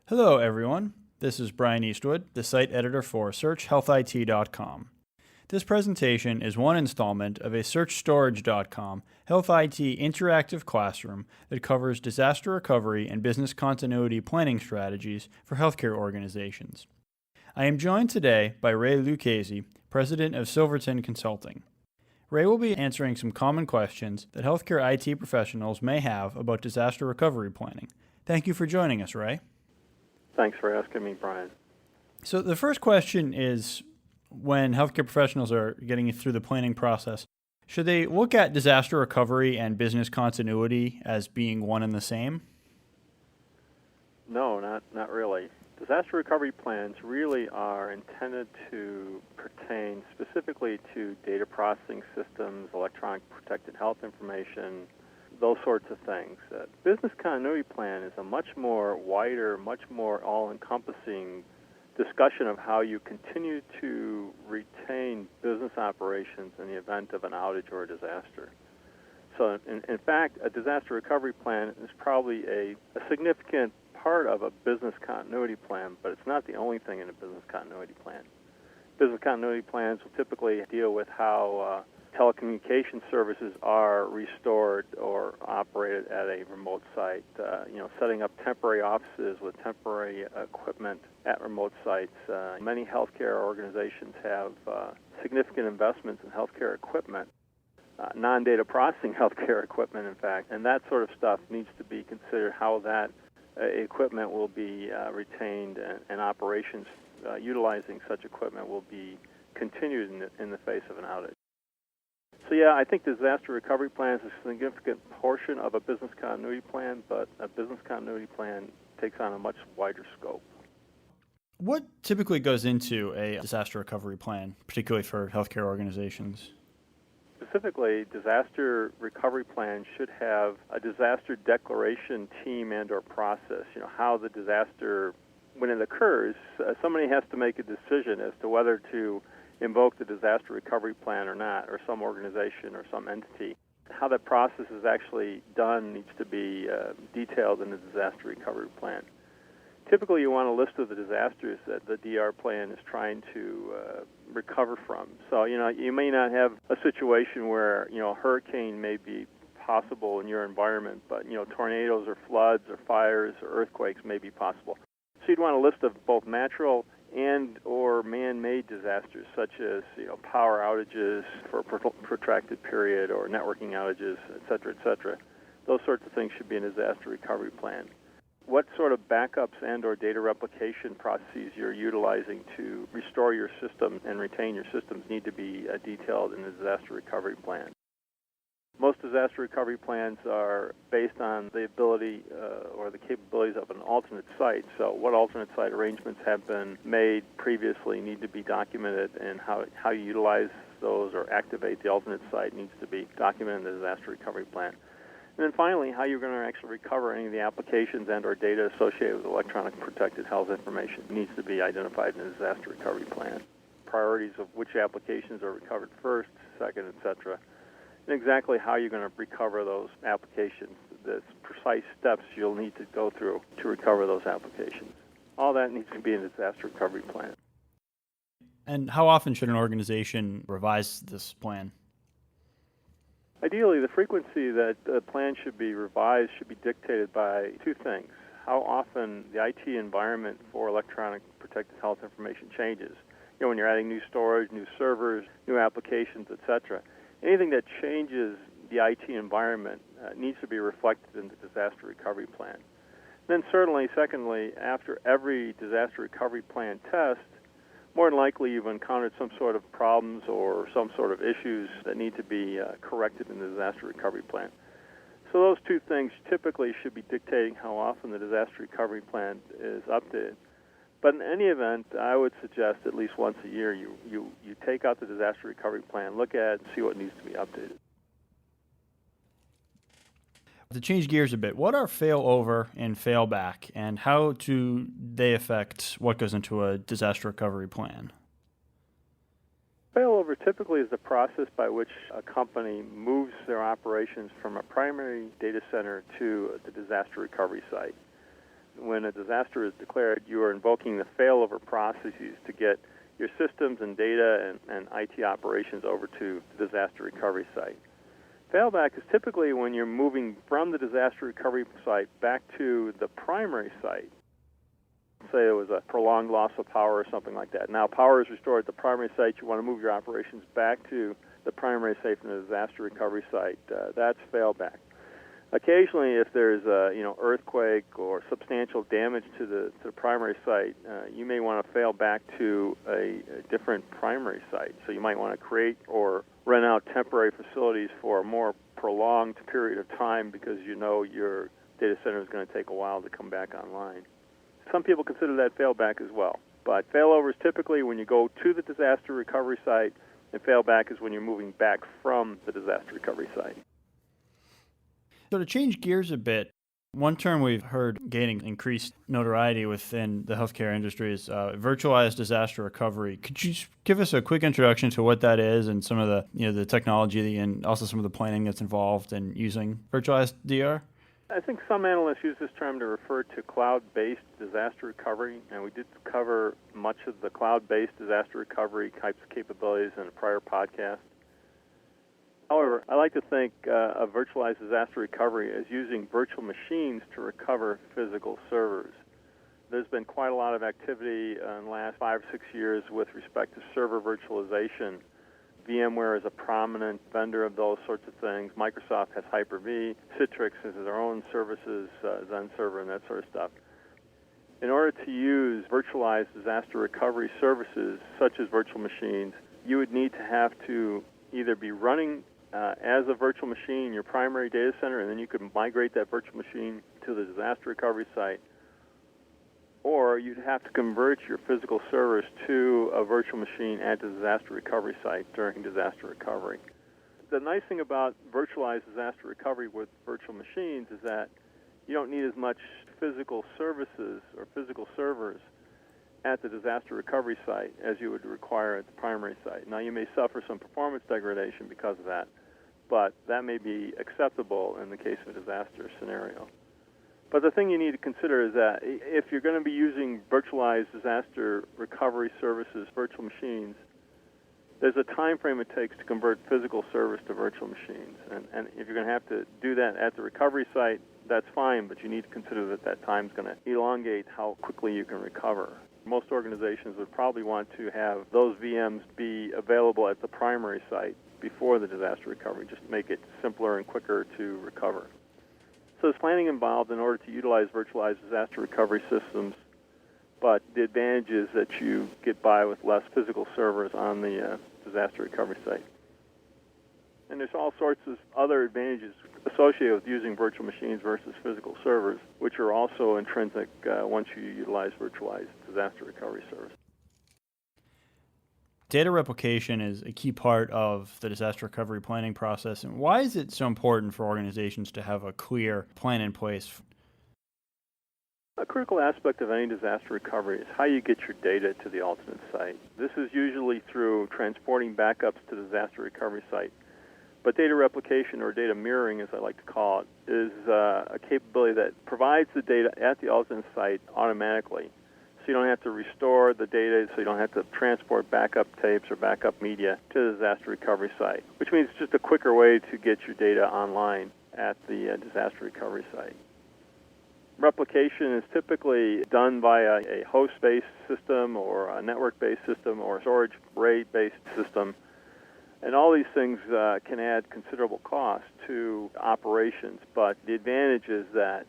Hello, everyone. This is Brian Eastwood, the site editor for SearchHealthIT.com. This presentation is one installment of a SearchStorage.com Health IT interactive classroom that covers disaster recovery and business continuity planning strategies for healthcare organizations. I am joined today by Ray Lucchesi, president of Silverton Consulting. Ray will be answering some common questions that healthcare IT professionals may have about disaster recovery planning. Thank you for joining us, Ray. Thanks for asking me, Brian. So the first question is, when healthcare professionals are getting through the planning process, should they look at disaster recovery and business continuity as being one and the same? No, not really. Disaster recovery plans really are intended to pertain specifically to data processing systems, electronic protected health information, those sorts of things. Business continuity plan is a much more wider, much more all-encompassing discussion of how you continue to retain business operations in the event of an outage or a disaster. So, in fact, a disaster recovery plan is probably a significant part of a business continuity plan, but it's not the only thing in a business continuity plan. Business continuity plans will typically deal with how telecommunication services are restored or operated at a remote site, setting up temporary offices with temporary equipment at remote sites. Many healthcare organizations have significant investments in healthcare equipment, non-data processing healthcare equipment, in fact, and that sort of stuff needs to be considered, how that equipment will be retained and operations utilizing such equipment will be continued in the face of an outage. So yeah, I think disaster recovery plan is a significant portion of a business continuity plan, but a business continuity plan takes on a much wider scope. What typically goes into a disaster recovery plan, particularly for healthcare organizations? Specifically, disaster recovery plans should have a disaster declaration team and or process. How the disaster, when it occurs, somebody has to make a decision as to whether to invoke the disaster recovery plan or not, or some organization or some entity. How that process is actually done needs to be detailed in the disaster recovery plan. Typically, you want a list of the disasters that the DR plan is trying to recover from. So, you may not have a situation where, a hurricane may be possible in your environment, but, tornadoes or floods or fires or earthquakes may be possible. So you'd want a list of both natural and or man-made disasters, such as power outages for a protracted period or networking outages, et cetera, et cetera. Those sorts of things should be in a disaster recovery plan. What sort of backups and or data replication processes you're utilizing to restore your system and retain your systems need to be detailed in the disaster recovery plan. Most disaster recovery plans are based on the ability or the capabilities of an alternate site. So what alternate site arrangements have been made previously need to be documented, and how you utilize those or activate the alternate site needs to be documented in the disaster recovery plan. And then finally, how you're going to actually recover any of the applications and or data associated with electronic protected health information needs to be identified in the disaster recovery plan. Priorities of which applications are recovered first, second, et cetera. And exactly how you're going to recover those applications, the precise steps you'll need to go through to recover those applications. All that needs to be in the disaster recovery plan. And how often should an organization revise this plan? Ideally, the frequency that the plan should be revised should be dictated by two things. How often the IT environment for electronic protected health information changes. When you're adding new storage, new servers, new applications, et cetera. Anything that changes the IT environment needs to be reflected in the disaster recovery plan. Then certainly, secondly, after every disaster recovery plan test, more than likely you've encountered some sort of problems or some sort of issues that need to be corrected in the disaster recovery plan. So those two things typically should be dictating how often the disaster recovery plan is updated. But in any event, I would suggest at least once a year you take out the disaster recovery plan, look at it, and see what needs to be updated. To change gears a bit, what are failover and failback, and how do they affect what goes into a disaster recovery plan? Failover typically is the process by which a company moves their operations from a primary data center to the disaster recovery site. when a disaster is declared, you are invoking the failover processes to get your systems and data and IT operations over to the disaster recovery site. Failback is typically when you're moving from the disaster recovery site back to the primary site. Say it was a prolonged loss of power or something like that. Now power is restored at the primary site. You want to move your operations back to the primary site from the disaster recovery site. That's failback. Occasionally, if there's a earthquake or substantial damage to the primary site, you may want to fail back to a different primary site. So you might want to create or rent out temporary facilities for a more prolonged period of time because you know your data center is going to take a while to come back online. Some people consider that failback as well. But failover is typically when you go to the disaster recovery site, and failback is when you're moving back from the disaster recovery site. So to change gears a bit, one term we've heard gaining increased notoriety within the healthcare industry is virtualized disaster recovery. Could you give us a quick introduction to what that is and some of the technology and also some of the planning that's involved in using virtualized DR? I think some analysts use this term to refer to cloud-based disaster recovery, and we did cover much of the cloud-based disaster recovery types of capabilities in a prior podcast. However, I like to think of virtualized disaster recovery as using virtual machines to recover physical servers. There's been quite a lot of activity in the last 5 or 6 years with respect to server virtualization. VMware is a prominent vendor of those sorts of things. Microsoft has Hyper-V. Citrix has their own services, Zen Server and that sort of stuff. In order to use virtualized disaster recovery services, such as virtual machines, you would need to have to either be running as a virtual machine in your primary data center, and then you could migrate that virtual machine to the disaster recovery site, or you'd have to convert your physical servers to a virtual machine at the disaster recovery site during disaster recovery. The nice thing about virtualized disaster recovery with virtual machines is that you don't need as much physical services or physical servers at the disaster recovery site as you would require at the primary site. Now, you may suffer some performance degradation because of that, but that may be acceptable in the case of a disaster scenario. But the thing you need to consider is that if you're going to be using virtualized disaster recovery services, virtual machines, there's a time frame it takes to convert physical servers to virtual machines. And if you're going to have to do that at the recovery site, that's fine, but you need to consider that that time is going to elongate how quickly you can recover. Most organizations would probably want to have those VMs be available at the primary site before the disaster recovery, just to make it simpler and quicker to recover. So there's planning involved in order to utilize virtualized disaster recovery systems, but the advantage is that you get by with less physical servers on the disaster recovery site. And there's all sorts of other advantages associated with using virtual machines versus physical servers, which are also intrinsic once you utilize virtualized disaster recovery service. Data replication is a key part of the disaster recovery planning process. And why is it so important for organizations to have a clear plan in place? A critical aspect of any disaster recovery is how you get your data to the alternate site. This is usually through transporting backups to the disaster recovery site. But data replication, or data mirroring as I like to call it, is a capability that provides the data at the alternate site automatically. So you don't have to restore the data, so you don't have to transport backup tapes or backup media to the disaster recovery site, which means it's just a quicker way to get your data online at the disaster recovery site. Replication is typically done via a host-based system or a network-based system or a storage RAID-based system. And all these things can add considerable cost to operations, but the advantage is that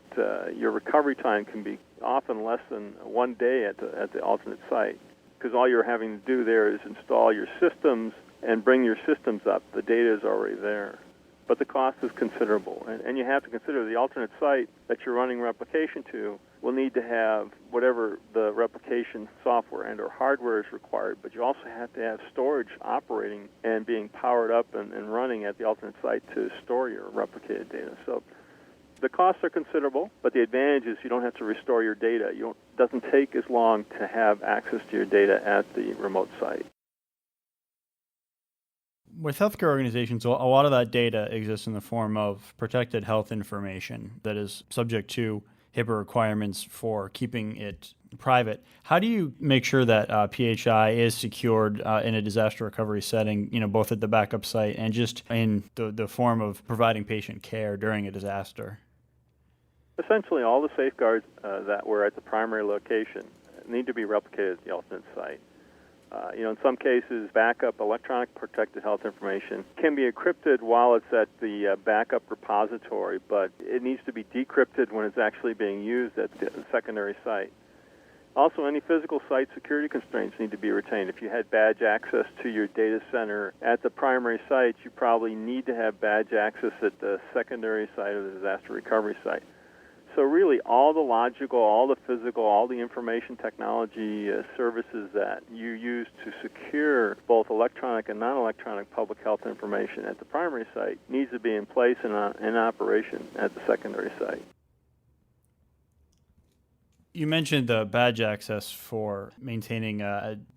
your recovery time can be often less than 1 day at the alternate site, because all you're having to do there is install your systems and bring your systems up. The data is already there. But the cost is considerable, and you have to consider the alternate site that you're running replication to will need to have whatever the replication software and or hardware is required, but you also have to have storage operating and being powered up and running at the alternate site to store your replicated data. So the costs are considerable, but the advantage is you don't have to restore your data. It doesn't take as long to have access to your data at the remote site. With healthcare organizations, a lot of that data exists in the form of protected health information that is subject to HIPAA requirements for keeping it private. How do you make sure that PHI is secured in a disaster recovery setting, both at the backup site and just in the form of providing patient care during a disaster? Essentially, all the safeguards that were at the primary location need to be replicated at the alternate site. In some cases, backup electronic protected health information can be encrypted while it's at the backup repository, but it needs to be decrypted when it's actually being used at the secondary site. Also, any physical site security constraints need to be retained. If you had badge access to your data center at the primary site, you probably need to have badge access at the secondary site or the disaster recovery site. So really, all the logical, all the physical, all the information technology services that you use to secure both electronic and non-electronic public health information at the primary site needs to be in place and in operation at the secondary site. You mentioned the badge access for maintaining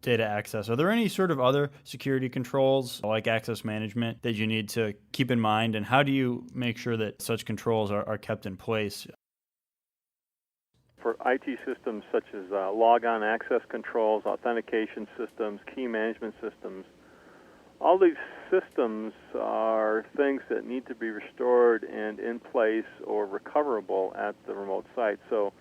data access. Are there any sort of other security controls, like access management, that you need to keep in mind? And how do you make sure that such controls are kept in place? For IT systems such as logon access controls, authentication systems, key management systems, all these systems are things that need to be restored and in place or recoverable at the remote site. So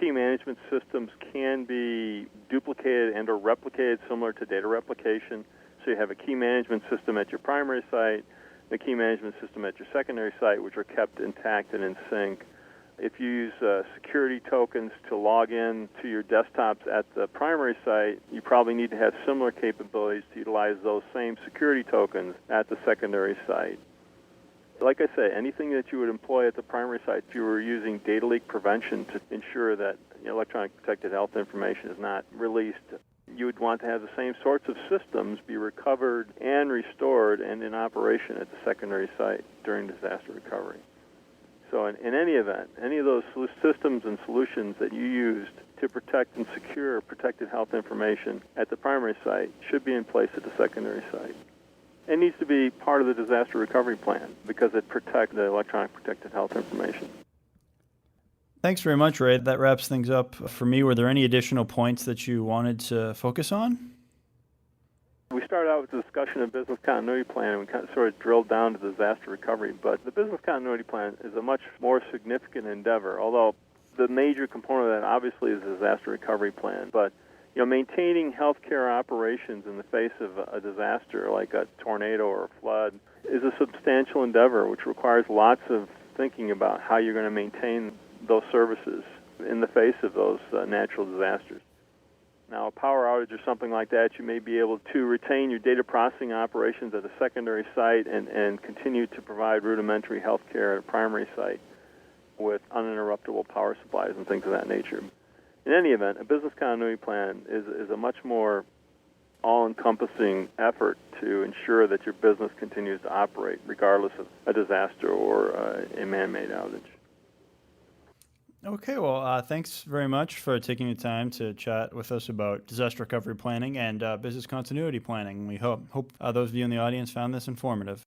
key management systems can be duplicated and or replicated similar to data replication. So you have a key management system at your primary site, the key management system at your secondary site, which are kept intact and in sync. If you use security tokens to log in to your desktops at the primary site, you probably need to have similar capabilities to utilize those same security tokens at the secondary site. Like I say, anything that you would employ at the primary site, if you were using data leak prevention to ensure that electronic protected health information is not released, you would want to have the same sorts of systems be recovered and restored and in operation at the secondary site during disaster recovery. So in any event, any of those systems and solutions that you used to protect and secure protected health information at the primary site should be in place at the secondary site. It needs to be part of the disaster recovery plan because it protects the electronic protected health information. Thanks very much, Ray. That wraps things up for me. Were there any additional points that you wanted to focus on? We started out with the discussion of business continuity plan, and we kind of sort of drilled down to disaster recovery. But the business continuity plan is a much more significant endeavor, although the major component of that obviously is the disaster recovery plan. But maintaining healthcare operations in the face of a disaster like a tornado or a flood is a substantial endeavor, which requires lots of thinking about how you're going to maintain those services in the face of those natural disasters. Now, a power outage or something like that, you may be able to retain your data processing operations at a secondary site and continue to provide rudimentary health care at a primary site with uninterruptible power supplies and things of that nature. In any event, a business continuity plan is a much more all-encompassing effort to ensure that your business continues to operate regardless of a disaster or a man-made outage. Okay, well, thanks very much for taking the time to chat with us about disaster recovery planning and business continuity planning. We hope those of you in the audience found this informative.